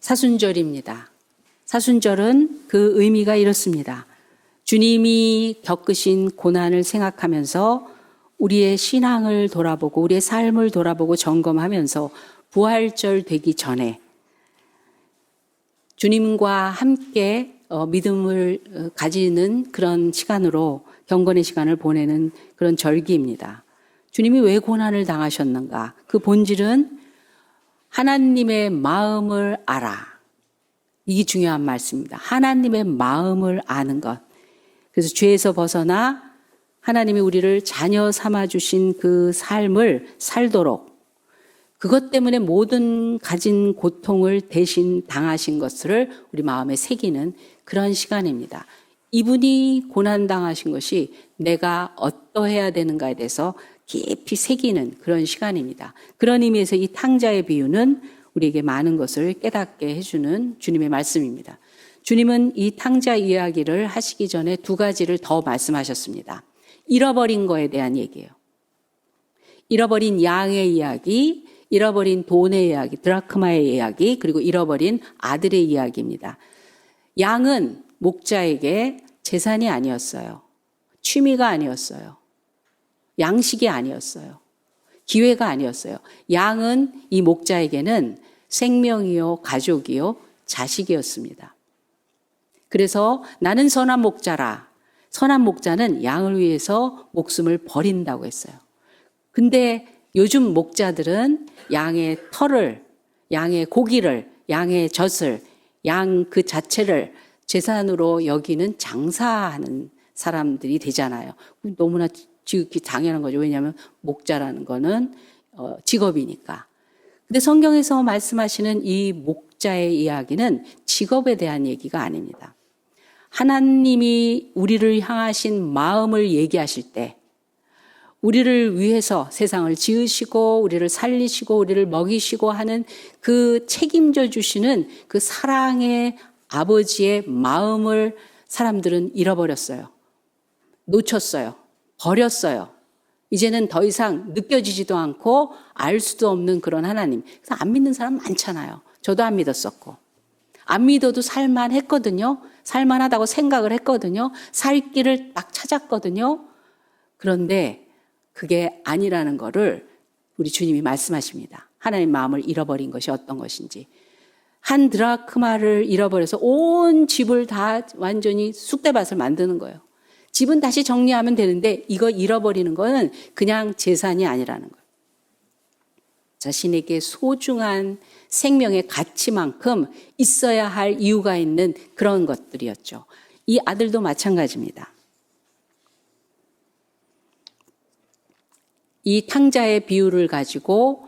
사순절입니다. 사순절은 그 의미가 이렇습니다. 주님이 겪으신 고난을 생각하면서 우리의 신앙을 돌아보고 우리의 삶을 돌아보고 점검하면서 부활절 되기 전에 주님과 함께 믿음을 가지는 그런 시간으로 경건의 시간을 보내는 그런 절기입니다. 주님이 왜 고난을 당하셨는가? 그 본질은 하나님의 마음을 알아. 이게 중요한 말씀입니다. 하나님의 마음을 아는 것. 그래서 죄에서 벗어나 하나님이 우리를 자녀 삼아주신 그 삶을 살도록 그것 때문에 모든 가진 고통을 대신 당하신 것을 우리 마음에 새기는 그런 시간입니다. 이분이 고난당하신 것이 내가 어떠해야 되는가에 대해서 깊이 새기는 그런 시간입니다. 그런 의미에서 이 탕자의 비유는 우리에게 많은 것을 깨닫게 해주는 주님의 말씀입니다. 주님은 이 탕자 이야기를 하시기 전에 두 가지를 더 말씀하셨습니다. 잃어버린 거에 대한 얘기예요. 잃어버린 양의 이야기, 잃어버린 돈의 이야기, 드라크마의 이야기, 그리고 잃어버린 아들의 이야기입니다. 양은 목자에게 재산이 아니었어요. 취미가 아니었어요. 양식이 아니었어요. 기회가 아니었어요. 양은 이 목자에게는 생명이요, 가족이요, 자식이었습니다. 그래서 나는 선한 목자라. 선한 목자는 양을 위해서 목숨을 버린다고 했어요. 근데 요즘 목자들은 양의 털을, 양의 고기를, 양의 젖을, 양 그 자체를 재산으로 여기는 장사하는 사람들이 되잖아요. 너무나 지극히 당연한 거죠. 왜냐하면 목자라는 거는 직업이니까. 근데 성경에서 말씀하시는 이 목자의 이야기는 직업에 대한 얘기가 아닙니다. 하나님이 우리를 향하신 마음을 얘기하실 때 우리를 위해서 세상을 지으시고 우리를 살리시고 우리를 먹이시고 하는 그 책임져 주시는 그 사랑의 아버지의 마음을 사람들은 잃어버렸어요. 놓쳤어요. 버렸어요. 이제는 더 이상 느껴지지도 않고 알 수도 없는 그런 하나님. 그래서 안 믿는 사람 많잖아요. 저도 안 믿었었고. 안 믿어도 살만했거든요. 살만하다고 생각을 했거든요. 살 길을 막 찾았거든요. 그런데 그게 아니라는 거를 우리 주님이 말씀하십니다. 하나님 마음을 잃어버린 것이 어떤 것인지. 한 드라크마를 잃어버려서 온 집을 다 완전히 쑥대밭을 만드는 거예요. 집은 다시 정리하면 되는데 이거 잃어버리는 거는 그냥 재산이 아니라는 거예요. 자신에게 소중한 생명의 가치만큼 있어야 할 이유가 있는 그런 것들이었죠. 이 아들도 마찬가지입니다. 이 탕자의 비유를 가지고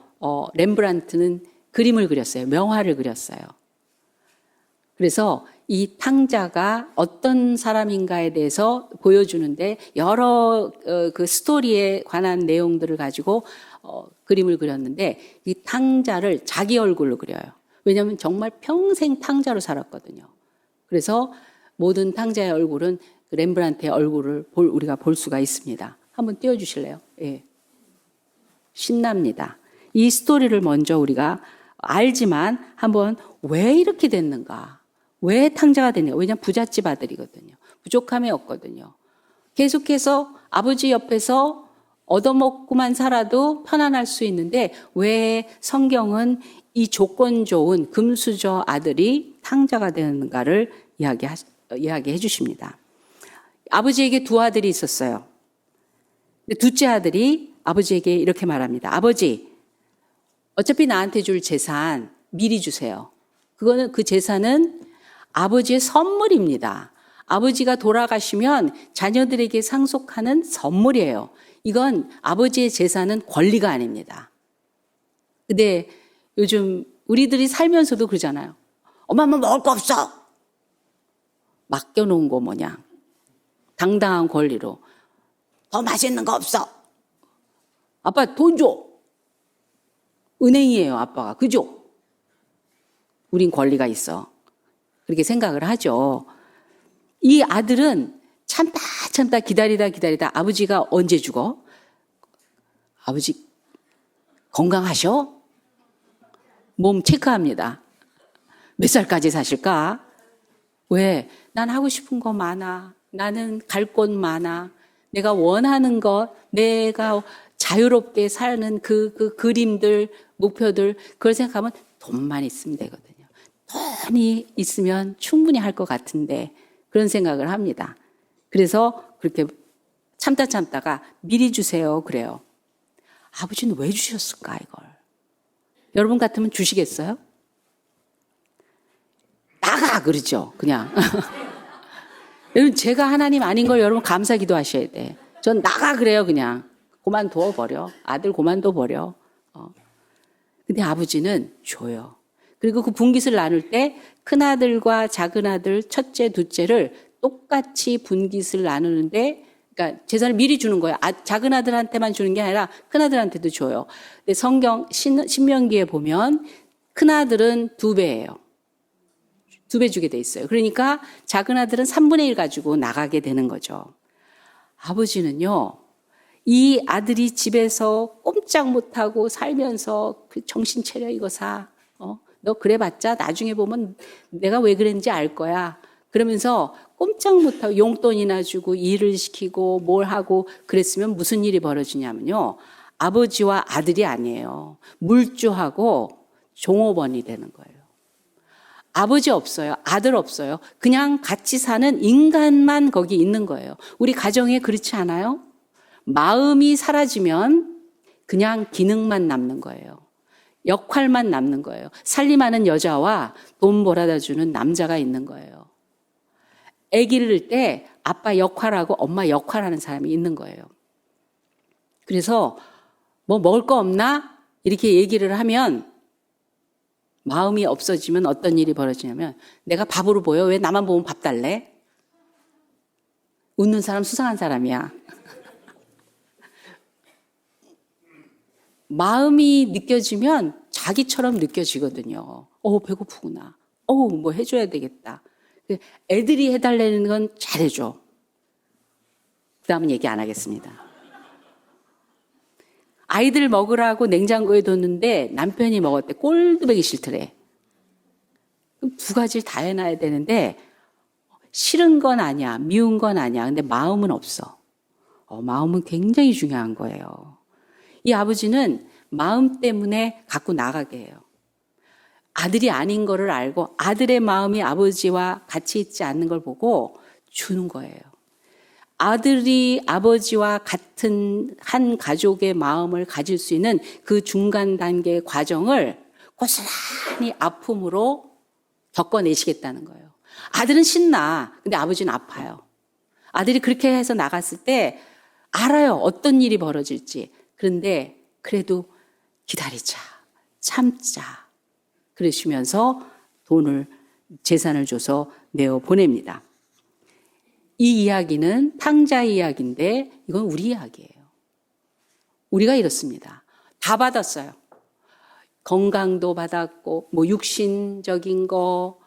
렘브란트는 그림을 그렸어요. 명화를 그렸어요. 그래서 이 탕자가 어떤 사람인가에 대해서 보여주는데 여러 그 스토리에 관한 내용들을 가지고 그림을 그렸는데 이 탕자를 자기 얼굴로 그려요. 왜냐하면 정말 평생 탕자로 살았거든요. 그래서 모든 탕자의 얼굴은 렘브란트의 얼굴을 우리가 볼 수가 있습니다. 한번 띄워주실래요? 예. 신납니다. 이 스토리를 먼저 우리가 알지만 한번 왜 이렇게 됐는가? 왜 탕자가 됐는가? 왜냐하면 부잣집 아들이거든요. 부족함이 없거든요. 계속해서 아버지 옆에서 얻어먹고만 살아도 편안할 수 있는데 왜 성경은 이 조건 좋은 금수저 아들이 탕자가 되는가를 이야기해 주십니다. 아버지에게 두 아들이 있었어요. 둘째 아들이 아버지에게 이렇게 말합니다. 아버지, 어차피 나한테 줄 재산 미리 주세요. 그 재산은 아버지의 선물입니다. 아버지가 돌아가시면 자녀들에게 상속하는 선물이에요. 이건 아버지의 재산은 권리가 아닙니다. 근데 요즘 우리들이 살면서도 그러잖아요. 엄마 먹을 거 없어. 맡겨놓은 거 뭐냐. 당당한 권리로. 더 맛있는 거 없어. 아빠 돈 줘. 은행이에요, 아빠가. 그죠? 우린 권리가 있어. 그렇게 생각을 하죠. 이 아들은 참다 기다리다 아버지가 언제 죽어? 아버지 건강하셔? 몸 체크합니다. 몇 살까지 사실까? 왜? 난 하고 싶은 거 많아. 나는 갈 곳 많아. 내가 원하는 것, 내가 자유롭게 사는 그 그림들, 목표들, 그걸 생각하면 돈만 있으면 되거든요. 돈이 있으면 충분히 할 것 같은데 그런 생각을 합니다. 그래서 그렇게 참다가 미리 주세요. 그래요. 아버지는 왜 주셨을까 이걸? 여러분 같으면 주시겠어요? 나가 그러죠. 그냥. 여러분 제가 하나님 아닌 걸 여러분 감사 기도하셔야 돼. 전 나가 그래요. 그냥. 그만둬 버려. 아들 그만둬 버려. 근데 아버지는 줘요. 그리고 그 분깃을 나눌 때 큰아들과 작은아들, 첫째, 둘째를 똑같이 분깃을 나누는데 그러니까 재산을 미리 주는 거예요. 작은아들한테만 주는 게 아니라 큰아들한테도 줘요. 근데 신명기에 보면 큰아들은 2배예요. 2배 주게 돼 있어요. 그러니까 작은아들은 3분의 1 가지고 나가게 되는 거죠. 아버지는요. 이 아들이 집에서 꼼짝 못하고 살면서 그 정신 차려 이거 사. 너 그래봤자 나중에 보면 내가 왜 그랬는지 알 거야. 그러면서 꼼짝 못하고 용돈이나 주고 일을 시키고 뭘 하고 그랬으면 무슨 일이 벌어지냐면요. 아버지와 아들이 아니에요. 물주하고 종업원이 되는 거예요. 아버지 없어요. 아들 없어요. 그냥 같이 사는 인간만 거기 있는 거예요. 우리 가정에 그렇지 않아요? 마음이 사라지면 그냥 기능만 남는 거예요. 역할만 남는 거예요. 살림하는 여자와 돈 벌어다 주는 남자가 있는 거예요. 아기를 낳을 때 아빠 역할하고 엄마 역할하는 사람이 있는 거예요. 그래서 뭐 먹을 거 없나? 이렇게 얘기를 하면 마음이 없어지면 어떤 일이 벌어지냐면 내가 밥으로 보여? 왜 나만 보면 밥 달래? 웃는 사람 수상한 사람이야. 마음이 느껴지면 자기처럼 느껴지거든요. 배고프구나. 뭐 해줘야 되겠다. 애들이 해달라는 건 잘해줘. 그 다음은 얘기 안 하겠습니다. 아이들 먹으라고 냉장고에 뒀는데 남편이 먹었대. 꼴도 보기 싫더래. 그럼 2가지를 다 해놔야 되는데 싫은 건 아니야. 미운 건 아니야. 근데 마음은 없어. 마음은 굉장히 중요한 거예요. 이 아버지는 마음 때문에 갖고 나가게 해요. 아들이 아닌 거를 알고 아들의 마음이 아버지와 같이 있지 않는 걸 보고 주는 거예요. 아들이 아버지와 같은 한 가족의 마음을 가질 수 있는 그 중간 단계의 과정을 고스란히 아픔으로 겪어내시겠다는 거예요. 아들은 신나. 근데 아버지는 아파요. 아들이 그렇게 해서 나갔을 때 알아요. 어떤 일이 벌어질지. 그런데 그래도 기다리자. 참자. 그러시면서 재산을 줘서 내어 보냅니다. 이 이야기는 탕자 이야기인데 이건 우리 이야기예요. 우리가 이렇습니다. 다 받았어요. 건강도 받았고 뭐 육신적인 거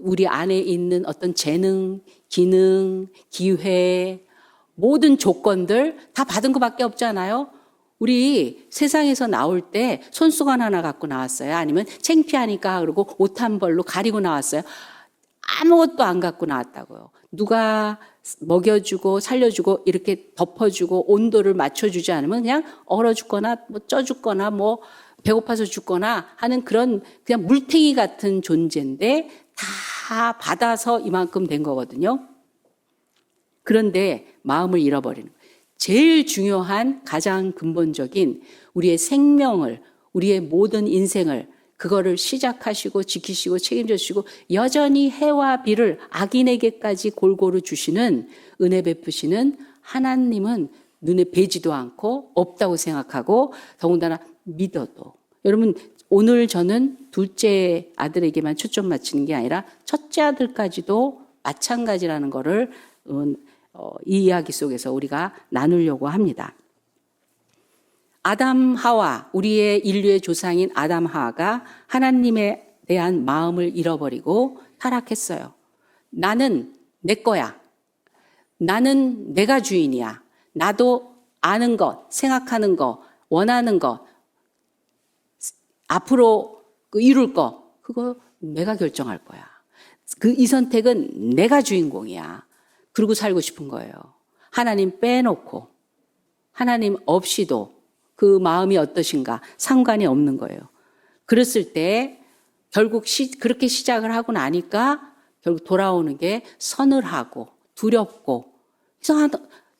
우리 안에 있는 어떤 재능, 기능, 기회 모든 조건들 다 받은 것밖에 없잖아요. 우리 세상에서 나올 때 손수건 하나 갖고 나왔어요? 아니면 창피하니까 그러고 옷 한 벌로 가리고 나왔어요? 아무것도 안 갖고 나왔다고요. 누가 먹여주고 살려주고 이렇게 덮어주고 온도를 맞춰주지 않으면 그냥 얼어 죽거나 뭐 쪄 죽거나 뭐 배고파서 죽거나 하는 그런 그냥 물탱이 같은 존재인데 다 받아서 이만큼 된 거거든요. 그런데 마음을 잃어버리는 거예요. 제일 중요한 가장 근본적인 우리의 생명을 우리의 모든 인생을 그거를 시작하시고 지키시고 책임져 주시고 여전히 해와 비를 악인에게까지 골고루 주시는 은혜 베푸시는 하나님은 눈에 뵈지도 않고 없다고 생각하고 더군다나 믿어도 여러분 오늘 저는 둘째 아들에게만 초점 맞추는 게 아니라 첫째 아들까지도 마찬가지라는 거를 이 이야기 속에서 우리가 나누려고 합니다. 아담 하와 우리의 인류의 조상인 아담 하와가 하나님에 대한 마음을 잃어버리고 타락했어요. 나는 내 거야. 나는 내가 주인이야. 나도 아는 것, 생각하는 것, 원하는 것, 앞으로 이룰 것 그거 내가 결정할 거야. 이 선택은 내가 주인공이야. 그러고 살고 싶은 거예요. 하나님 빼놓고 하나님 없이도 그 마음이 어떠신가 상관이 없는 거예요. 그랬을 때 결국 그렇게 시작을 하고 나니까 결국 돌아오는 게 서늘하고 두렵고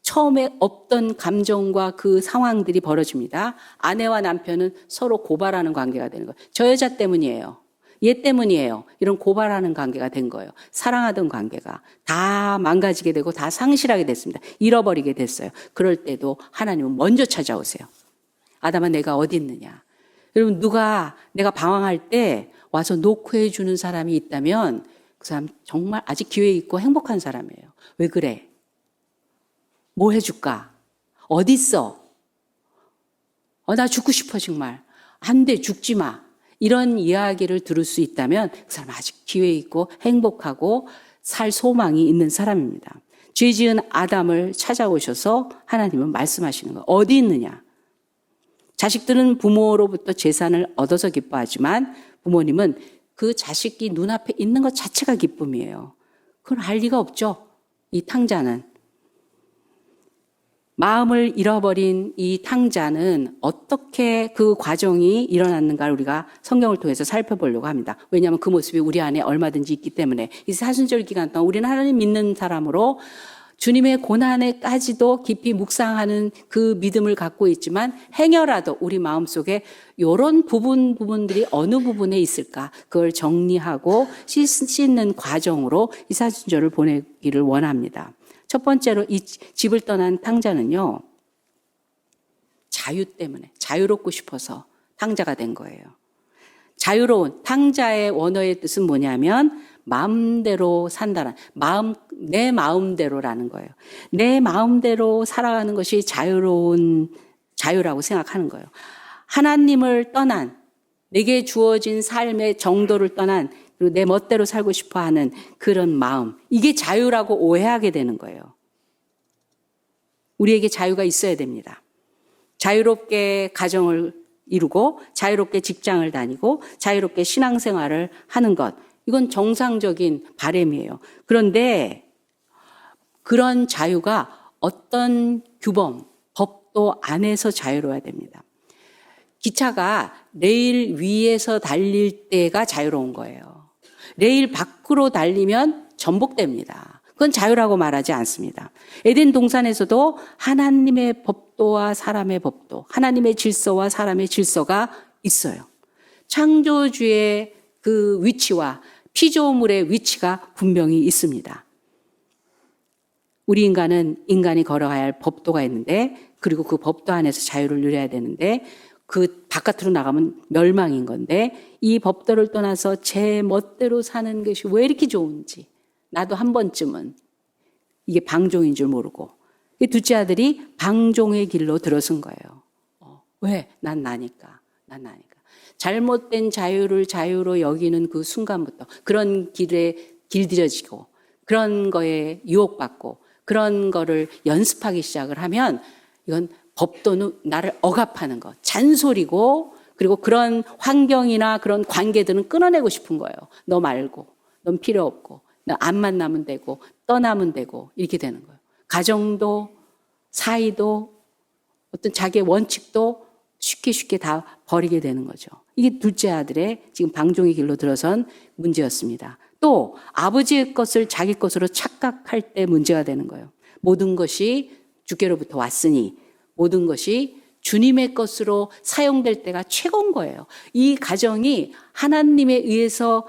처음에 없던 감정과 그 상황들이 벌어집니다. 아내와 남편은 서로 고발하는 관계가 되는 거예요. 저 여자 때문이에요. 얘 때문이에요. 이런 고발하는 관계가 된 거예요. 사랑하던 관계가 다 망가지게 되고 다 상실하게 됐습니다. 잃어버리게 됐어요. 그럴 때도 하나님은 먼저 찾아오세요. 아담아, 내가 어디 있느냐. 여러분, 내가 방황할 때 와서 노크해 주는 사람이 있다면 그 사람 정말 아직 기회 있고 행복한 사람이에요. 왜 그래? 뭐 해줄까? 어디 있어? 나 죽고 싶어 정말. 안 돼, 죽지 마. 이런 이야기를 들을 수 있다면 그 사람 아직 기회 있고 행복하고 살 소망이 있는 사람입니다. 죄 지은 아담을 찾아오셔서 하나님은 말씀하시는 거예요. 어디 있느냐? 자식들은 부모로부터 재산을 얻어서 기뻐하지만 부모님은 그 자식이 눈앞에 있는 것 자체가 기쁨이에요. 그걸 알 리가 없죠. 이 탕자는. 마음을 잃어버린 이 탕자는 어떻게 그 과정이 일어났는가를 우리가 성경을 통해서 살펴보려고 합니다. 왜냐하면 그 모습이 우리 안에 얼마든지 있기 때문에 이 사순절 기간 동안 우리는 하나님 믿는 사람으로 주님의 고난에까지도 깊이 묵상하는 그 믿음을 갖고 있지만 행여라도 우리 마음속에 이런 부분들이 어느 부분에 있을까 그걸 정리하고 씻는 과정으로 이 사순절을 보내기를 원합니다. 첫 번째로 이 집을 떠난 탕자는요, 자유 때문에, 자유롭고 싶어서 탕자가 된 거예요. 자유로운, 탕자의 원어의 뜻은 뭐냐면, 마음대로 산다는, 내 마음대로라는 거예요. 내 마음대로 살아가는 것이 자유라고 생각하는 거예요. 하나님을 떠난, 내게 주어진 삶의 정도를 떠난, 그리고 내 멋대로 살고 싶어 하는 그런 마음. 이게 자유라고 오해하게 되는 거예요. 우리에게 자유가 있어야 됩니다. 자유롭게 가정을 이루고 자유롭게 직장을 다니고 자유롭게 신앙생활을 하는 것. 이건 정상적인 바람이에요. 그런데 그런 자유가 어떤 규범, 법도 안에서 자유로워야 됩니다. 기차가 레일 위에서 달릴 때가 자유로운 거예요. 레일 밖으로 달리면 전복됩니다. 그건 자유라고 말하지 않습니다. 에덴 동산에서도 하나님의 법도와 사람의 법도, 하나님의 질서와 사람의 질서가 있어요. 창조주의 그 위치와 피조물의 위치가 분명히 있습니다. 우리 인간이 걸어가야 할 법도가 있는데, 그리고 그 법도 안에서 자유를 누려야 되는데, 그 바깥으로 나가면 멸망인 건데 이 법도를 떠나서 제 멋대로 사는 것이 왜 이렇게 좋은지 나도 한 번쯤은 이게 방종인 줄 모르고 둘째 아들이 방종의 길로 들어선 거예요. 왜? 난 나니까. 잘못된 자유를 자유로 여기는 그 순간부터 그런 길에 길들여지고 그런 거에 유혹받고 그런 거를 연습하기 시작을 하면 이건 법도는 나를 억압하는 것, 잔소리고 그리고 그런 환경이나 그런 관계들은 끊어내고 싶은 거예요. 너 말고, 넌 필요 없고, 너 안 만나면 되고, 떠나면 되고 이렇게 되는 거예요. 가정도, 사이도, 어떤 자기의 원칙도 쉽게 다 버리게 되는 거죠. 이게 둘째 아들의 지금 방종의 길로 들어선 문제였습니다. 또 아버지의 것을 자기 것으로 착각할 때 문제가 되는 거예요. 모든 것이 주께로부터 왔으니 모든 것이 주님의 것으로 사용될 때가 최고인 거예요. 이 가정이 하나님에 의해서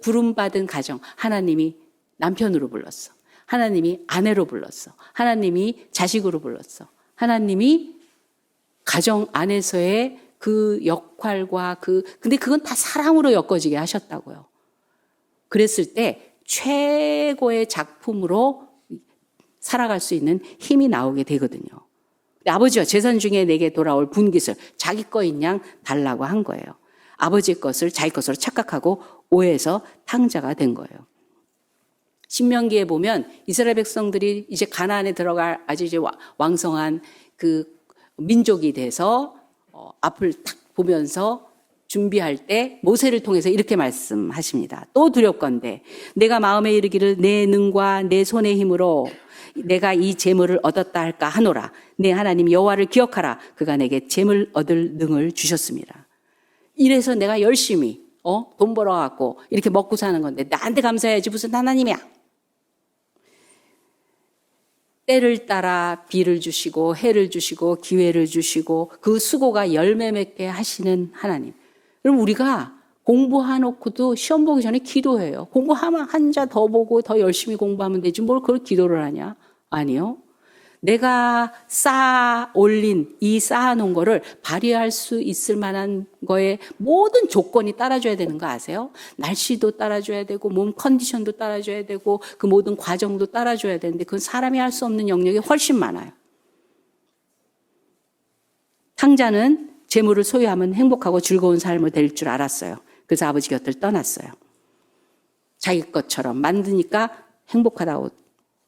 부름받은 가정. 하나님이 남편으로 불렀어. 하나님이 아내로 불렀어. 하나님이 자식으로 불렀어. 하나님이 가정 안에서의 그 역할과 근데 그건 다 사랑으로 엮어지게 하셨다고요. 그랬을 때 최고의 작품으로 살아갈 수 있는 힘이 나오게 되거든요. 아버지와 재산 중에 내게 돌아올 분깃을 자기 거인 양 달라고 한 거예요. 아버지의 것을 자기 것으로 착각하고 오해해서 탕자가 된 거예요. 신명기에 보면 이스라엘 백성들이 이제 가나안에 들어갈 아주 이제 왕성한 그 민족이 돼서 앞을 딱 보면서 준비할 때 모세를 통해서 이렇게 말씀하십니다. 또 두렵건대 내가 마음에 이르기를 내 능과 내 손의 힘으로 내가 이 재물을 얻었다 할까 하노라. 내 하나님 여호와를 기억하라. 그가 내게 재물 얻을 능을 주셨습니다. 이래서 내가 열심히 돈 벌어갖고 이렇게 먹고 사는 건데 나한테 감사해야지 무슨 하나님이야. 때를 따라 비를 주시고 해를 주시고 기회를 주시고 그 수고가 열매 맺게 하시는 하나님. 그럼 우리가 공부해놓고도 시험 보기 전에 기도해요. 공부하면 한자 더 보고 더 열심히 공부하면 되지 뭘 그걸 기도를 하냐? 아니요. 내가 쌓아올린 이 쌓아놓은 거를 발휘할 수 있을 만한 거에 모든 조건이 따라줘야 되는 거 아세요? 날씨도 따라줘야 되고 몸 컨디션도 따라줘야 되고 그 모든 과정도 따라줘야 되는데 그건 사람이 할 수 없는 영역이 훨씬 많아요. 탕자는 재물을 소유하면 행복하고 즐거운 삶을 될 줄 알았어요. 그래서 아버지 곁을 떠났어요. 자기 것처럼 만드니까 행복하다고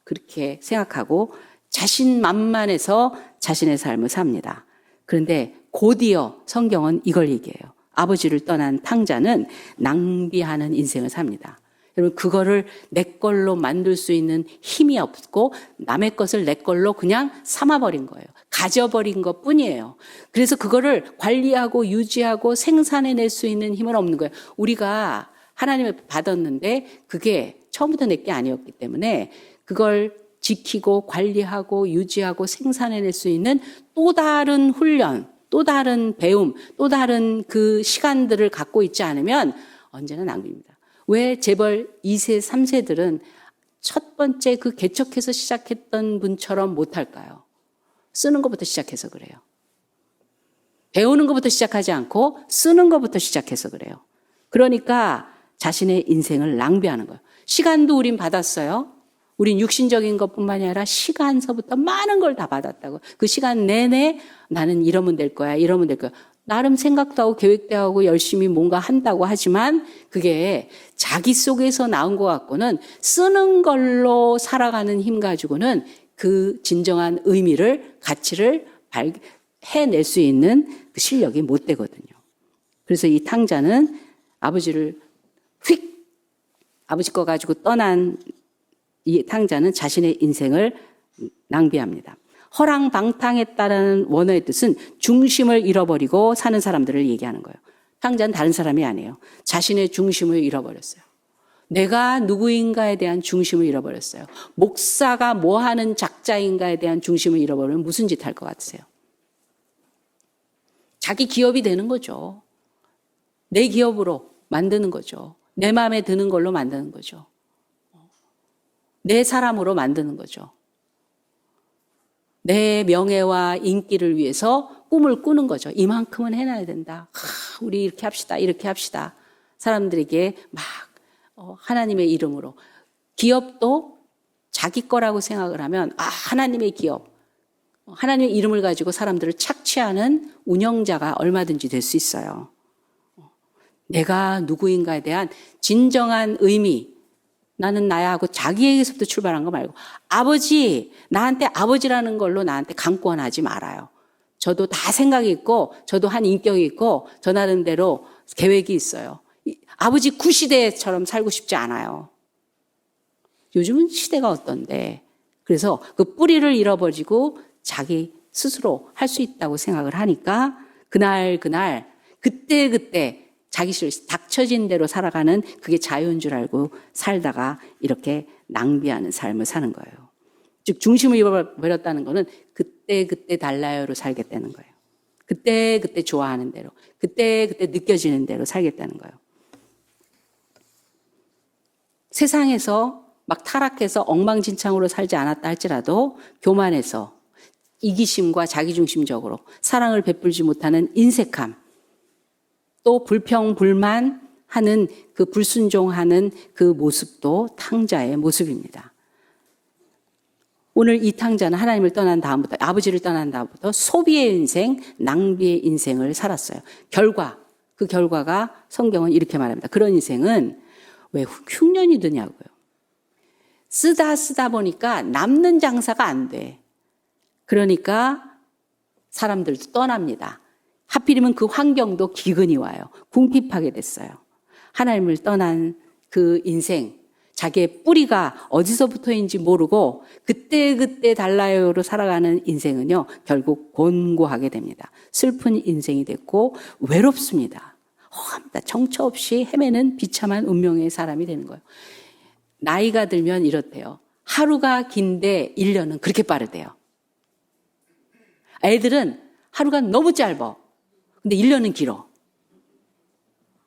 그렇게 생각하고 자신만만해서 자신의 삶을 삽니다. 그런데 곧이어 성경은 이걸 얘기해요. 아버지를 떠난 탕자는 낭비하는 인생을 삽니다. 여러분 그거를 내 걸로 만들 수 있는 힘이 없고 남의 것을 내 걸로 그냥 삼아버린 거예요. 가져버린 것 뿐이에요. 그래서 그거를 관리하고 유지하고 생산해낼 수 있는 힘은 없는 거예요. 우리가 하나님을 받았는데 그게 처음부터 내 게 아니었기 때문에 그걸 지키고 관리하고 유지하고 생산해낼 수 있는 또 다른 훈련, 또 다른 배움, 또 다른 그 시간들을 갖고 있지 않으면 언제나 낭비입니다. 왜 재벌 2세, 3세들은 첫 번째 그 개척해서 시작했던 분처럼 못할까요? 쓰는 것부터 시작해서 그래요. 배우는 것부터 시작하지 않고 쓰는 것부터 시작해서 그래요. 그러니까 자신의 인생을 낭비하는 거예요. 시간도 우린 받았어요. 우린 육신적인 것뿐만이 아니라 시간서부터 많은 걸 다 받았다고. 그 시간 내내 나는 이러면 될 거야, 이러면 될 거야. 나름 생각도 하고 계획도 하고 열심히 뭔가 한다고 하지만 그게 자기 속에서 나온 것 같고는 쓰는 걸로 살아가는 힘 가지고는 그 진정한 의미를, 가치를 해낼 수 있는 그 실력이 못 되거든요. 그래서 이 탕자는 아버지를 아버지 거 가지고 떠난 이 탕자는 자신의 인생을 낭비합니다. 허랑방탕했다라는 원어의 뜻은 중심을 잃어버리고 사는 사람들을 얘기하는 거예요. 탕자는 다른 사람이 아니에요. 자신의 중심을 잃어버렸어요. 내가 누구인가에 대한 중심을 잃어버렸어요. 목사가 뭐 하는 작자인가에 대한 중심을 잃어버리면 무슨 짓 할 것 같으세요? 자기 기업이 되는 거죠. 내 기업으로 만드는 거죠. 내 마음에 드는 걸로 만드는 거죠. 내 사람으로 만드는 거죠. 내 명예와 인기를 위해서 꿈을 꾸는 거죠. 이만큼은 해놔야 된다. 우리 이렇게 합시다. 이렇게 합시다. 사람들에게 막 하나님의 이름으로. 기업도 자기 거라고 생각을 하면 하나님의 기업. 하나님의 이름을 가지고 사람들을 착취하는 운영자가 얼마든지 될 수 있어요. 내가 누구인가에 대한 진정한 의미, 나는 나야 하고 자기에게서부터 출발한 거 말고 아버지, 나한테 아버지라는 걸로 나한테 강권하지 말아요. 저도 다 생각이 있고 저도 한 인격이 있고 저 나름대로 계획이 있어요. 아버지 구시대처럼 살고 싶지 않아요. 요즘은 시대가 어떤데 그래서 그 뿌리를 잃어버리고 자기 스스로 할 수 있다고 생각을 하니까 그날 그때 자기 닥쳐진 대로 살아가는 그게 자유인 줄 알고 살다가 이렇게 낭비하는 삶을 사는 거예요. 즉 중심을 잃어버렸다는 거는 그때 달라요로 살겠다는 거예요. 그때 좋아하는 대로, 그때 느껴지는 대로 살겠다는 거예요. 세상에서 막 타락해서 엉망진창으로 살지 않았다 할지라도 교만해서 이기심과 자기중심적으로 사랑을 베풀지 못하는 인색함, 또 불평불만하는 그 불순종하는 그 모습도 탕자의 모습입니다. 오늘 이 탕자는 하나님을 떠난 다음부터 아버지를 떠난 다음부터 소비의 인생, 낭비의 인생을 살았어요. 그 결과가 성경은 이렇게 말합니다. 그런 인생은 왜 흉년이 드냐고요. 쓰다 보니까 남는 장사가 안 돼. 그러니까 사람들도 떠납니다. 하필이면 그 환경도 기근이 와요. 궁핍하게 됐어요. 하나님을 떠난 그 인생, 자기의 뿌리가 어디서부터인지 모르고 그때그때 달라요로 살아가는 인생은요, 결국 곤고하게 됩니다. 슬픈 인생이 됐고 외롭습니다. 허합니다. 정처 없이 헤매는 비참한 운명의 사람이 되는 거예요. 나이가 들면 이렇대요. 하루가 긴데 1년은 그렇게 빠르대요. 애들은 하루가 너무 짧아. 근데 1년은 길어.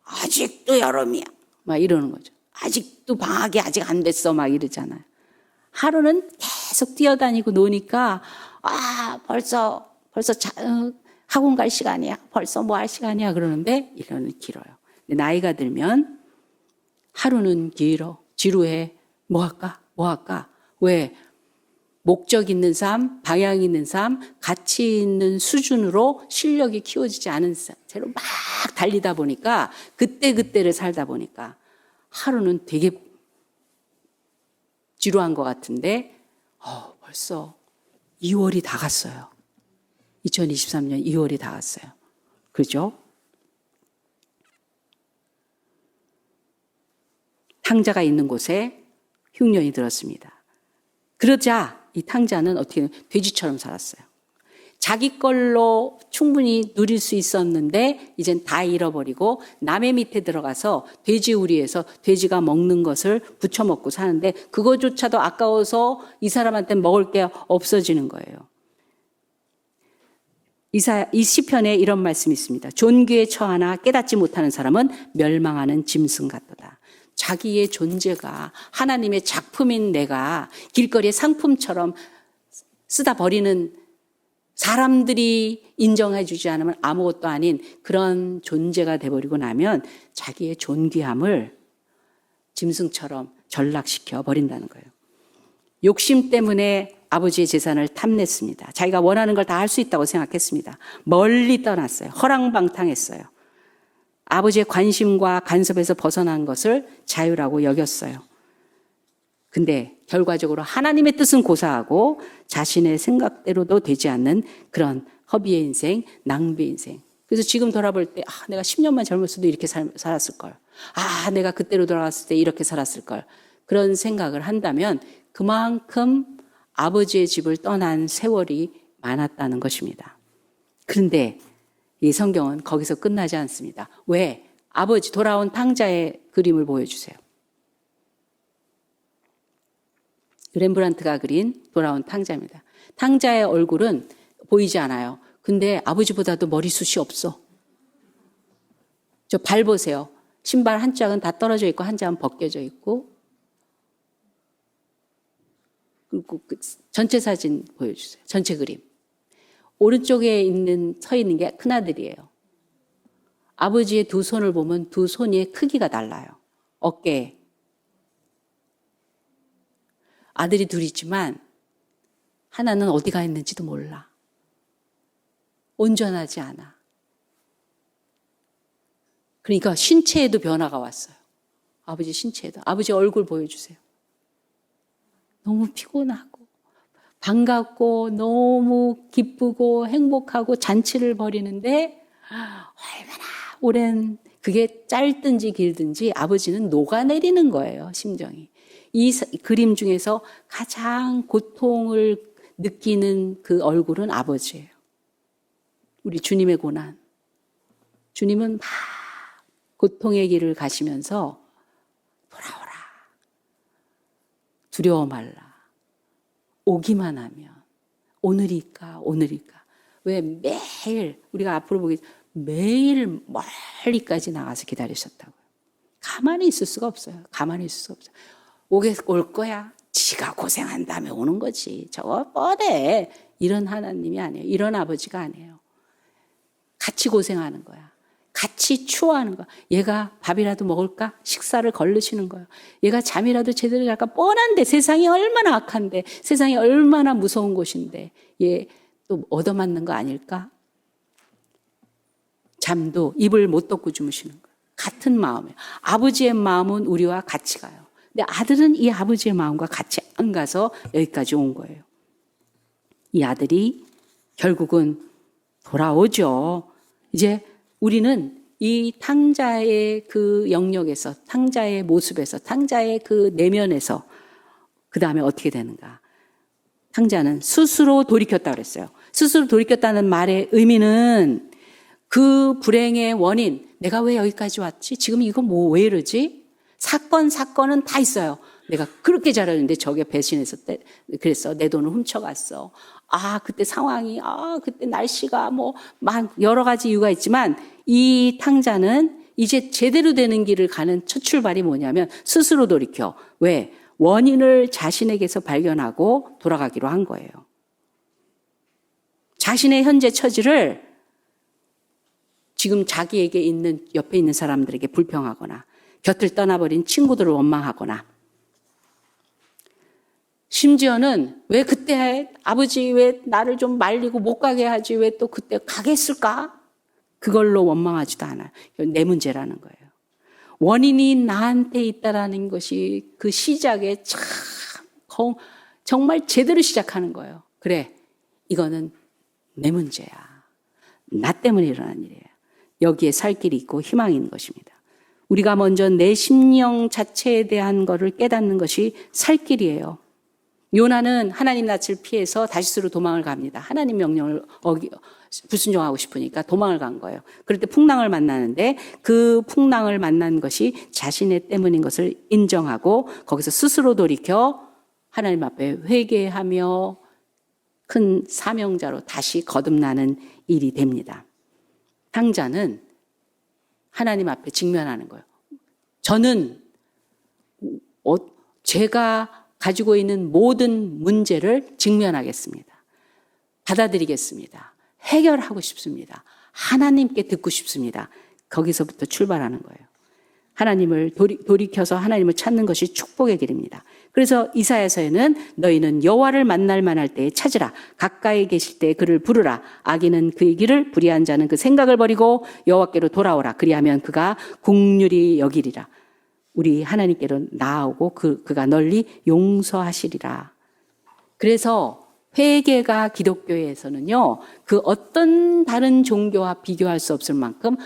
아직도 여름이야. 막 이러는 거죠. 아직도 방학이 아직 안 됐어. 막 이러잖아요. 하루는 계속 뛰어다니고 노니까, 벌써 학원 갈 시간이야. 벌써 뭐 할 시간이야. 그러는데 1년은 길어요. 근데 나이가 들면 하루는 길어. 지루해. 뭐 할까? 왜? 목적 있는 삶, 방향 있는 삶, 가치 있는 수준으로 실력이 키워지지 않은 채로 막 달리다 보니까 그때그때를 살다 보니까 하루는 되게 지루한 것 같은데 벌써 2월이 다 갔어요. 2023년 2월이 다 갔어요. 그죠? 탕자가 있는 곳에 흉년이 들었습니다. 그러자 이 탕자는 어떻게 돼지처럼 살았어요. 자기 걸로 충분히 누릴 수 있었는데 이젠 다 잃어버리고 남의 밑에 들어가서 돼지 우리에서 돼지가 먹는 것을 부쳐 먹고 사는데 그거조차도 아까워서 이 사람한테 먹을 게 없어지는 거예요. 이 시편에 이런 말씀이 있습니다. 존귀에 처하나 깨닫지 못하는 사람은 멸망하는 짐승 같도다. 자기의 존재가 하나님의 작품인 내가 길거리의 상품처럼 쓰다 버리는 사람들이 인정해 주지 않으면 아무것도 아닌 그런 존재가 돼버리고 나면 자기의 존귀함을 짐승처럼 전락시켜 버린다는 거예요. 욕심 때문에 아버지의 재산을 탐냈습니다. 자기가 원하는 걸 다 할 수 있다고 생각했습니다. 멀리 떠났어요. 허랑방탕했어요. 아버지의 관심과 간섭에서 벗어난 것을 자유라고 여겼어요. 근데 결과적으로 하나님의 뜻은 고사하고 자신의 생각대로도 되지 않는 그런 허비의 인생, 낭비의 인생. 그래서 지금 돌아볼 때 내가 10년만 젊었어도 이렇게 살았을 걸. 내가 그때로 돌아갔을 때 이렇게 살았을 걸. 그런 생각을 한다면 그만큼 아버지의 집을 떠난 세월이 많았다는 것입니다. 그런데 이 성경은 거기서 끝나지 않습니다. 왜? 아버지 돌아온 탕자의 그림을 보여주세요. 렘브란트가 그린 돌아온 탕자입니다. 탕자의 얼굴은 보이지 않아요. 근데 아버지보다도 머리숱이 없어. 저 발 보세요. 신발 한 짝은 다 떨어져 있고 한 짝은 벗겨져 있고. 그리고 전체 사진 보여주세요. 전체 그림. 오른쪽에 서 있는 게 큰아들이에요. 아버지의 두 손을 보면 두 손의 크기가 달라요. 어깨에. 아들이 둘 있지만 하나는 어디 가 있는지도 몰라. 온전하지 않아. 그러니까 신체에도 변화가 왔어요. 아버지 신체에도. 아버지 얼굴 보여주세요. 너무 피곤하고 반갑고 너무 기쁘고 행복하고 잔치를 벌이는데 얼마나 오랜 그게 짧든지 길든지 아버지는 녹아내리는 거예요. 심정이. 이 그림 중에서 가장 고통을 느끼는 그 얼굴은 아버지예요. 우리 주님의 고난. 주님은 막 고통의 길을 가시면서 돌아오라. 두려워 말라. 오기만 하면 오늘일까. 왜 매일 우리가 앞으로 보기 매일 멀리까지 나가서 기다리셨다고요. 가만히 있을 수가 없어요. 올 거야. 지가 고생한 다음에 오는 거지. 저거 뻔해. 이런 하나님이 아니에요. 이런 아버지가 아니에요. 같이 고생하는 거야. 같이 추워하는 거야. 얘가 밥이라도 먹을까? 식사를 걸르시는 거야. 얘가 잠이라도 제대로 잘까? 뻔한데 세상이 얼마나 악한데 세상이 얼마나 무서운 곳인데 얘 또 얻어맞는 거 아닐까? 잠도 입을 못 덮고 주무시는 거야. 같은 마음이에요. 아버지의 마음은 우리와 같이 가요. 근데 아들은 이 아버지의 마음과 같이 안 가서 여기까지 온 거예요. 이 아들이 결국은 돌아오죠. 이제 우리는 이 탕자의 그 영역에서, 탕자의 모습에서, 탕자의 그 내면에서 그 다음에 어떻게 되는가. 탕자는 스스로 돌이켰다고 그랬어요. 스스로 돌이켰다는 말의 의미는 그 불행의 원인, 내가 왜 여기까지 왔지? 지금 이거 뭐 왜 이러지? 사건은 다 있어요. 내가 그렇게 잘했는데 저게 배신해서 그랬어. 내 돈을 훔쳐갔어. 그때 상황이, 그때 날씨가 막 여러 가지 이유가 있지만 이 탕자는 이제 제대로 되는 길을 가는 첫 출발이 뭐냐면 스스로 돌이켜. 왜? 원인을 자신에게서 발견하고 돌아가기로 한 거예요. 자신의 현재 처지를 지금 자기에게 있는, 옆에 있는 사람들에게 불평하거나 곁을 떠나버린 친구들을 원망하거나 심지어는 왜 그때 아버지 왜 나를 좀 말리고 못 가게 하지 왜 또 그때 가겠을까? 그걸로 원망하지도 않아요. 이건 내 문제라는 거예요. 원인이 나한테 있다라는 것이 그 시작에 참 정말 제대로 시작하는 거예요. 그래, 이거는 내 문제야. 나 때문에 일어난 일이에요. 여기에 살 길이 있고 희망이 있는 것입니다. 우리가 먼저 내 심령 자체에 대한 것을 깨닫는 것이 살 길이에요. 요나는 하나님 낯을 피해서 다시스로 도망을 갑니다. 하나님 명령을 불순종하고 싶으니까 도망을 간 거예요. 그럴 때 풍랑을 만나는데 그 풍랑을 만난 것이 자신의 때문인 것을 인정하고 거기서 스스로 돌이켜 하나님 앞에 회개하며 큰 사명자로 다시 거듭나는 일이 됩니다. 탕자는 하나님 앞에 직면하는 거예요. 저는 제가 가지고 있는 모든 문제를 직면하겠습니다. 받아들이겠습니다. 해결하고 싶습니다. 하나님께 듣고 싶습니다. 거기서부터 출발하는 거예요. 하나님을 돌이켜서 하나님을 찾는 것이 축복의 길입니다. 그래서 이사야서에는 너희는 여호와를 만날 만할 때에 찾으라. 가까이 계실 때에 그를 부르라. 악인은 그의 길을 불의한 자는 그 생각을 버리고 여호와께로 돌아오라. 그리하면 그가 긍휼히 여기리라. 우리 하나님께로 나아오고 그가 널리 용서하시리라. 그래서 회개가 기독교에서는요, 그 어떤 다른 종교와 비교할 수 없을 만큼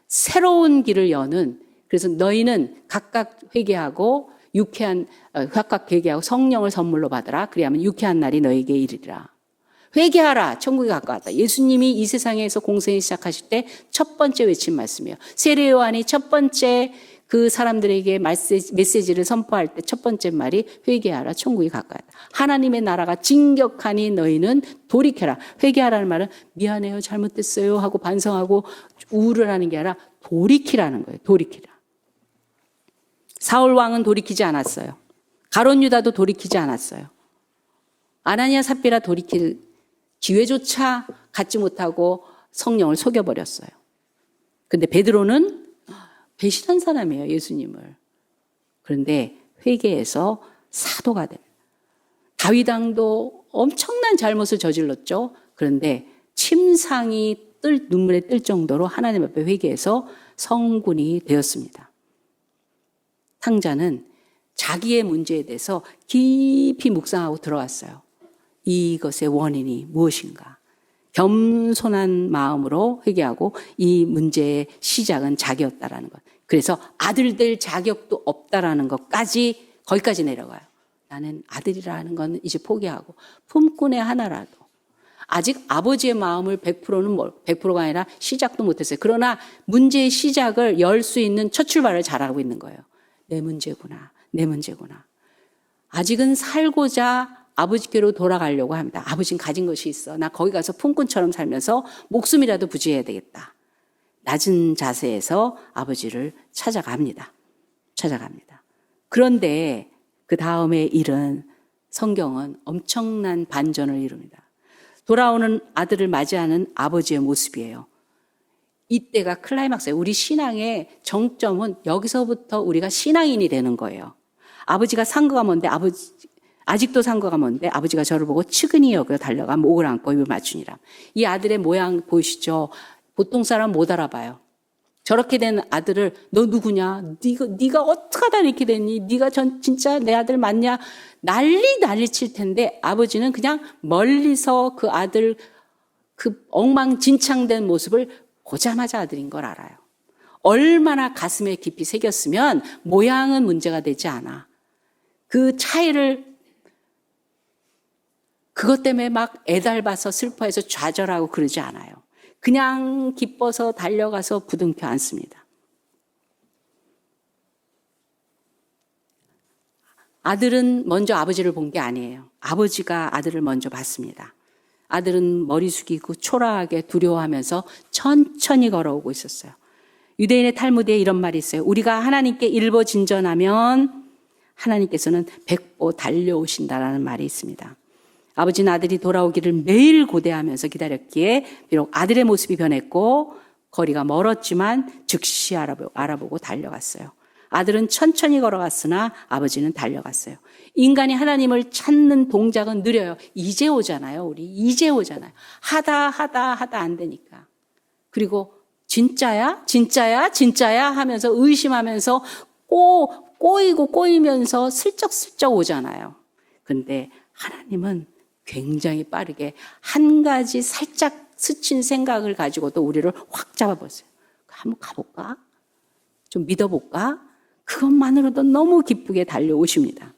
새로운 길을 여는, 그래서 너희는 각각 회개하고 각각 회개하고 성령을 선물로 받으라. 그리하면 유쾌한 날이 너희에게 이르리라. 회개하라. 천국이 가까웠다. 예수님이 이 세상에서 공생을 시작하실 때 첫 번째 외친 말씀이에요. 세례 요한이 첫 번째 그 사람들에게 메시지를 선포할 때 첫 번째 말이 회개하라. 천국이 가까웠다. 하나님의 나라가 진격하니 너희는 돌이켜라. 회개하라는 말은 미안해요. 잘못됐어요. 하고 반성하고 우울을 하는 게 아니라 돌이키라는 거예요. 돌이키라. 사울 왕은 돌이키지 않았어요. 가룟 유다도 돌이키지 않았어요. 아나니아 삽비라 돌이킬 기회조차 갖지 못하고 성령을 속여버렸어요. 근데 베드로는 배신한 사람이에요, 예수님을. 그런데 회개해서 사도가 됩니다. 다윗 왕도 엄청난 잘못을 저질렀죠. 그런데 침상이 눈물에 뜰 정도로 하나님 앞에 회개해서 성군이 되었습니다. 탕자는 자기의 문제에 대해서 깊이 묵상하고 들어왔어요. 이것의 원인이 무엇인가? 겸손한 마음으로 회개하고 이 문제의 시작은 자기였다라는 것. 그래서 아들 될 자격도 없다라는 것까지 거기까지 내려가요. 나는 아들이라는 건 이제 포기하고 품꾼의 하나라도 아직 아버지의 마음을 100%는 100%가 아니라 시작도 못했어요. 그러나 문제의 시작을 열 수 있는 첫 출발을 잘하고 있는 거예요. 내 문제구나. 내 문제구나. 아직은 살고자 아버지께로 돌아가려고 합니다. 아버지는 가진 것이 있어. 나 거기 가서 품꾼처럼 살면서 목숨이라도 부지해야 되겠다. 낮은 자세에서 아버지를 찾아갑니다. 그런데 그 다음의 일은 성경은 엄청난 반전을 이룹니다. 돌아오는 아들을 맞이하는 아버지의 모습이에요. 이때가 클라이막스예요. 우리 신앙의 정점은 여기서부터 우리가 신앙인이 되는 거예요. 아버지가 상거가 뭔데 아직도 상거가 뭔데 아버지가 저를 보고 측은히 여겨 달려가 목을 안고 입을 맞추니라. 이 아들의 모양 보이시죠? 보통 사람 못 알아봐요. 저렇게 된 아들을 너 누구냐? 네가 어떻게 하다 이렇게 됐니? 네가 진짜 내 아들 맞냐? 난리 칠 텐데 아버지는 그냥 멀리서 그 아들 그 엉망진창된 모습을 보자마자 아들인 걸 알아요. 얼마나 가슴에 깊이 새겼으면 모양은 문제가 되지 않아. 그 차이를 그것 때문에 막 애달봐서 슬퍼해서 좌절하고 그러지 않아요. 그냥 기뻐서 달려가서 부둥켜 안습니다. 아들은 먼저 아버지를 본 게 아니에요. 아버지가 아들을 먼저 봤습니다. 아들은 머리 숙이고 초라하게 두려워하면서 천천히 걸어오고 있었어요. 유대인의 탈무드에 이런 말이 있어요. 우리가 하나님께 일보진전하면 하나님께서는 백보 달려오신다라는 말이 있습니다. 아버지는 아들이 돌아오기를 매일 고대하면서 기다렸기에 비록 아들의 모습이 변했고 거리가 멀었지만 즉시 알아보고 달려갔어요. 아들은 천천히 걸어갔으나 아버지는 달려갔어요. 인간이 하나님을 찾는 동작은 느려요. 이제 오잖아요. 우리 이제 오잖아요. 하다 안 되니까. 그리고 진짜야 하면서 의심하면서 꼬이면서 슬쩍슬쩍 오잖아요. 근데 하나님은 굉장히 빠르게 한 가지 살짝 스친 생각을 가지고도 우리를 확 잡아보세요. 한번 가볼까? 좀 믿어볼까? 그것만으로도 너무 기쁘게 달려오십니다.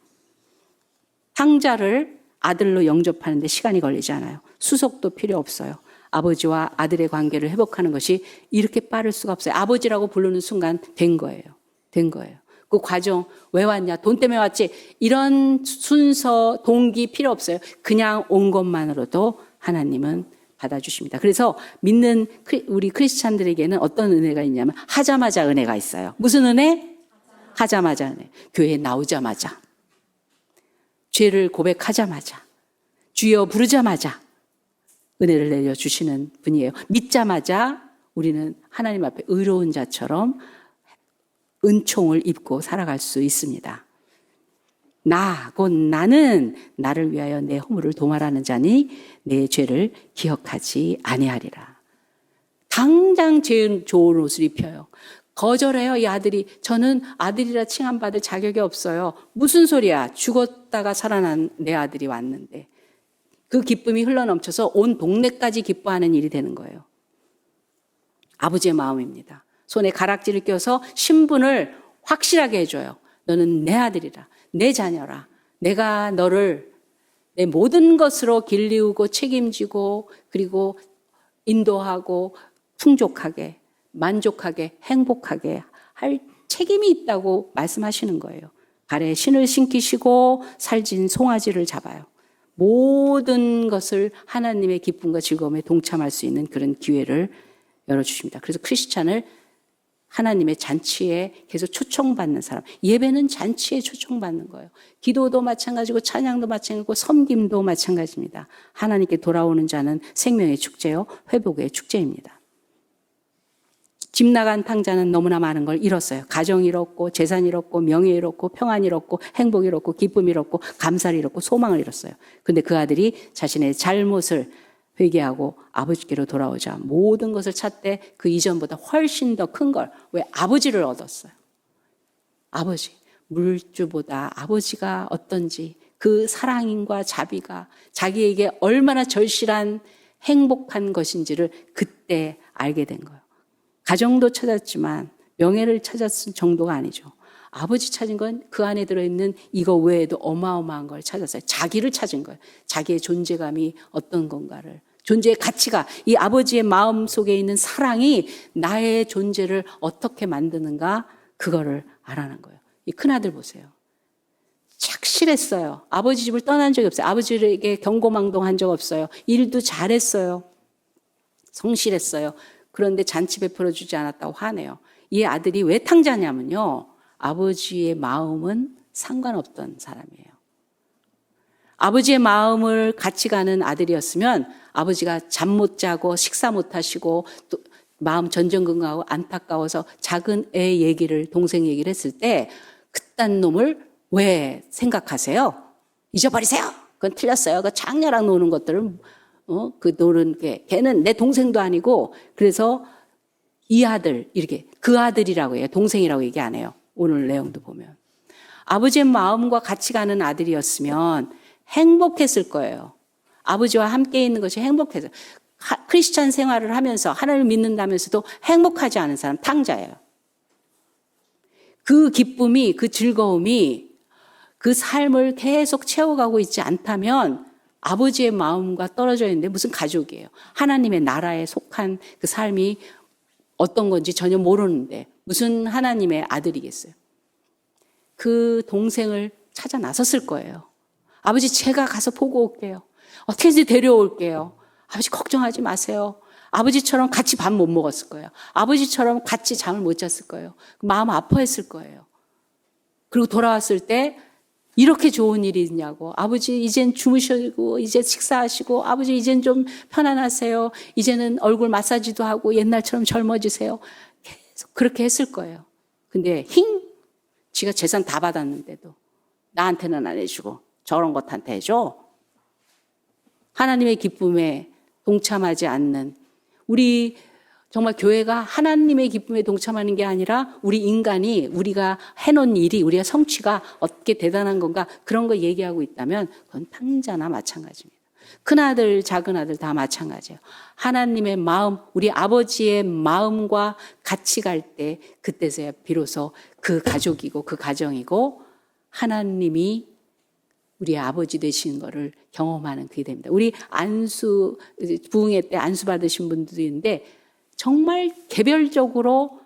탕자를 아들로 영접하는데 시간이 걸리지 않아요. 수속도 필요 없어요. 아버지와 아들의 관계를 회복하는 것이 이렇게 빠를 수가 없어요. 아버지라고 부르는 순간 된 거예요. 그 과정 왜 왔냐? 돈 때문에 왔지? 이런 순서, 동기 필요 없어요. 그냥 온 것만으로도 하나님은 받아주십니다. 그래서 믿는 우리 크리스찬들에게는 어떤 은혜가 있냐면 하자마자 은혜가 있어요. 무슨 은혜? 하자마자 은혜. 교회에 나오자마자, 죄를 고백하자마자, 주여 부르자마자 은혜를 내려주시는 분이에요. 믿자마자 우리는 하나님 앞에 의로운 자처럼 은총을 입고 살아갈 수 있습니다. 곧 나는 나를 위하여 내 허물을 도말하는 자니 내 죄를 기억하지 아니하리라. 당장 제일 좋은 옷을 입혀요. 거절해요. 이 아들이. 저는 아들이라 칭함받을 자격이 없어요. 무슨 소리야. 죽었다가 살아난 내 아들이 왔는데. 그 기쁨이 흘러넘쳐서 온 동네까지 기뻐하는 일이 되는 거예요. 아버지의 마음입니다. 손에 가락지를 껴서 신분을 확실하게 해줘요. 너는 내 아들이라, 내 자녀라. 내가 너를 내 모든 것으로 길리우고 책임지고 그리고 인도하고 풍족하게, 만족하게, 행복하게 할 책임이 있다고 말씀하시는 거예요. 발에 신을 신기시고 살진 송아지를 잡아요. 모든 것을 하나님의 기쁨과 즐거움에 동참할 수 있는 그런 기회를 열어주십니다. 그래서 크리스찬을 하나님의 잔치에 계속 초청받는 사람. 예배는 잔치에 초청받는 거예요. 기도도 마찬가지고 찬양도 마찬가지고 섬김도 마찬가지입니다. 하나님께 돌아오는 자는 생명의 축제요, 회복의 축제입니다. 집 나간 탕자는 너무나 많은 걸 잃었어요. 가정 잃었고, 재산 잃었고, 명예 잃었고, 평안 잃었고, 행복 잃었고, 기쁨 잃었고, 감사를 잃었고, 소망을 잃었어요. 근데 그 아들이 자신의 잘못을 회개하고 아버지께로 돌아오자 모든 것을 찾되 그 이전보다 훨씬 더 큰 걸, 왜 아버지를 얻었어요. 아버지, 물주보다 아버지가 어떤지 그 사랑과 자비가 자기에게 얼마나 절실한 행복한 것인지를 그때 알게 된 거예요. 가정도 찾았지만 명예를 찾았을 정도가 아니죠. 아버지 찾은 건 그 안에 들어있는 이거 외에도 어마어마한 걸 찾았어요. 자기를 찾은 거예요. 자기의 존재감이 어떤 건가를. 존재의 가치가, 이 아버지의 마음 속에 있는 사랑이 나의 존재를 어떻게 만드는가, 그거를 알아낸 거예요. 이 큰아들 보세요. 착실했어요. 아버지 집을 떠난 적이 없어요. 아버지에게 경고망동한 적 없어요. 일도 잘했어요. 성실했어요. 그런데 잔치 베풀어 주지 않았다고 화내요. 이 아들이 왜 탕자냐면요, 아버지의 마음은 상관없던 사람이에요. 아버지의 마음을 같이 가는 아들이었으면 아버지가 잠 못 자고 식사 못 하시고 또 마음 전전긍긍하고 안타까워서 작은 애 얘기를, 동생 얘기를 했을 때 그딴 놈을 왜 생각하세요? 잊어버리세요. 그건 틀렸어요. 그 장녀랑 노는 것들은 그 노는 게 걔는 내 동생도 아니고. 그래서 이 아들, 이렇게 그 아들이라고 해요. 동생이라고 얘기 안 해요. 오늘 내용도 보면 아버지의 마음과 같이 가는 아들이었으면 행복했을 거예요. 아버지와 함께 있는 것이 행복해서. 크리스찬 생활을 하면서 하나님을 믿는다면서도 행복하지 않은 사람 탕자예요. 그 기쁨이, 그 즐거움이 그 삶을 계속 채워가고 있지 않다면 아버지의 마음과 떨어져 있는데 무슨 가족이에요. 하나님의 나라에 속한 그 삶이 어떤 건지 전혀 모르는데 무슨 하나님의 아들이겠어요. 그 동생을 찾아 나섰을 거예요. 아버지, 제가 가서 보고 올게요. 어떻게든지 데려올게요. 아버지, 걱정하지 마세요. 아버지처럼 같이 밥 못 먹었을 거예요. 아버지처럼 같이 잠을 못 잤을 거예요. 마음 아파했을 거예요. 그리고 돌아왔을 때 이렇게 좋은 일이 있냐고. 아버지, 이젠 주무시고 이제 식사하시고 아버지, 이젠 좀 편안하세요. 이제는 얼굴 마사지도 하고 옛날처럼 젊어지세요. 계속 그렇게 했을 거예요. 근데 지가 재산 다 받았는데도 나한테는 안 해주고 저런 것한테 해줘. 하나님의 기쁨에 동참하지 않는, 우리 정말 교회가 하나님의 기쁨에 동참하는 게 아니라 우리 인간이 우리가 해놓은 일이, 우리가 성취가 어떻게 대단한 건가, 그런 거 얘기하고 있다면 그건 탕자나 마찬가지입니다. 큰아들 작은아들 다 마찬가지예요. 하나님의 마음, 우리 아버지의 마음과 같이 갈 때 그때서야 비로소 그 가족이고 그 가정이고 하나님이 우리 아버지 되시는 거를 경험하는 그게 됩니다. 우리 부흥회 때 안수 받으신 분들도 있는데 정말 개별적으로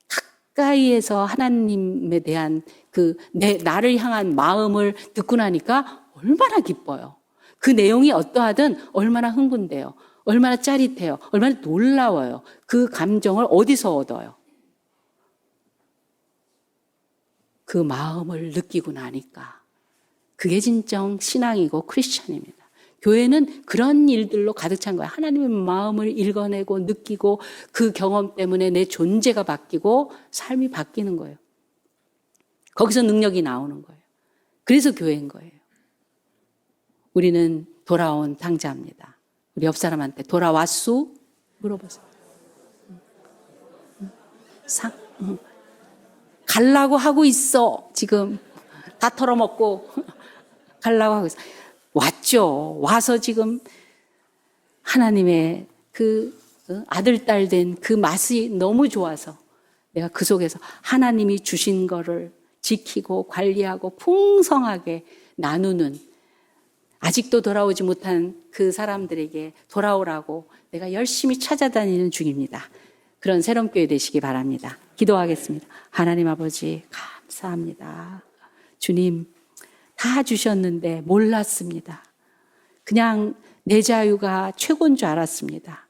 가까이에서 하나님에 대한 나를 향한 마음을 듣고 나니까 얼마나 기뻐요. 그 내용이 어떠하든 얼마나 흥분돼요. 얼마나 짜릿해요. 얼마나 놀라워요. 그 감정을 어디서 얻어요? 그 마음을 느끼고 나니까. 그게 진정 신앙이고 크리스찬입니다. 교회는 그런 일들로 가득 찬 거예요. 하나님의 마음을 읽어내고 느끼고 그 경험 때문에 내 존재가 바뀌고 삶이 바뀌는 거예요. 거기서 능력이 나오는 거예요. 그래서 교회인 거예요. 우리는 돌아온 탕자입니다. 우리 옆 사람한테 돌아왔수? 물어보세요. 갈라고 하고 있어. 지금 다 털어먹고 갈라고 하고 있어. 왔죠. 와서 지금 하나님의 아들, 딸 된 그 맛이 너무 좋아서 내가 그 속에서 하나님이 주신 거를 지키고 관리하고 풍성하게 나누는, 아직도 돌아오지 못한 그 사람들에게 돌아오라고 내가 열심히 찾아다니는 중입니다. 그런 새롬교회 되시기 바랍니다. 기도하겠습니다. 하나님 아버지, 감사합니다. 주님, 다 주셨는데 몰랐습니다. 그냥 내 자유가 최고인 줄 알았습니다.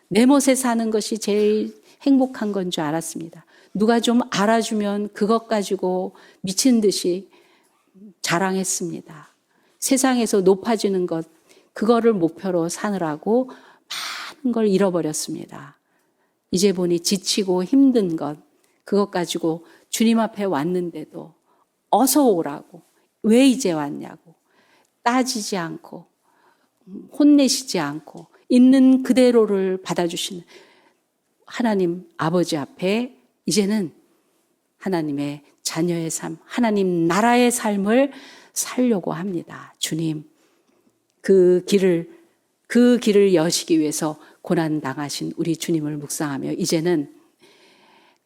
내 멋에 사는 것이 제일 행복한 건 줄 알았습니다. 누가 좀 알아주면 그것 가지고 미친 듯이 자랑했습니다. 세상에서 높아지는 것, 그거를 목표로 사느라고 많은 걸 잃어버렸습니다. 이제 보니 지치고 힘든 것, 그것 가지고 주님 앞에 왔는데도 어서 오라고, 왜 이제 왔냐고 따지지 않고 혼내시지 않고 있는 그대로를 받아주시는 하나님 아버지 앞에 이제는 하나님의 자녀의 삶, 하나님 나라의 삶을 살려고 합니다. 주님, 그 길을 여시기 위해서 고난당하신 우리 주님을 묵상하며 이제는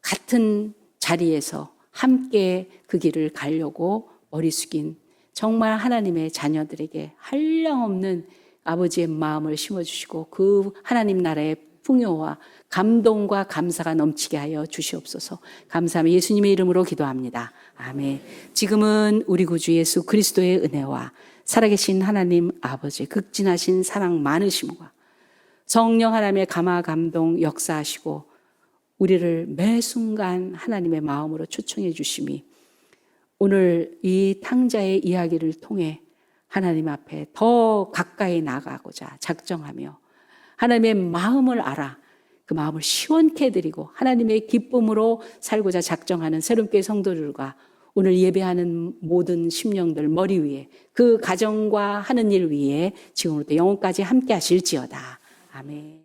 같은 자리에서 함께 그 길을 가려고 머리 숙인 정말 하나님의 자녀들에게 한량없는 아버지의 마음을 심어주시고 그 하나님 나라의 풍요와 감동과 감사가 넘치게 하여 주시옵소서. 감사하며 예수님의 이름으로 기도합니다. 아멘. 지금은 우리 구주 예수 그리스도의 은혜와 살아계신 하나님 아버지 극진하신 사랑 많으심과 성령 하나님의 감화 감동 역사하시고 우리를 매 순간 하나님의 마음으로 초청해 주심이 오늘 이 탕자의 이야기를 통해 하나님 앞에 더 가까이 나가고자 작정하며 하나님의 마음을 알아 그 마음을 시원케 해드리고 하나님의 기쁨으로 살고자 작정하는 새롬교회 성도들과 오늘 예배하는 모든 심령들 머리 위에 그 가정과 하는 일 위에 지금부터 영혼까지 함께 하실지어다. 아멘.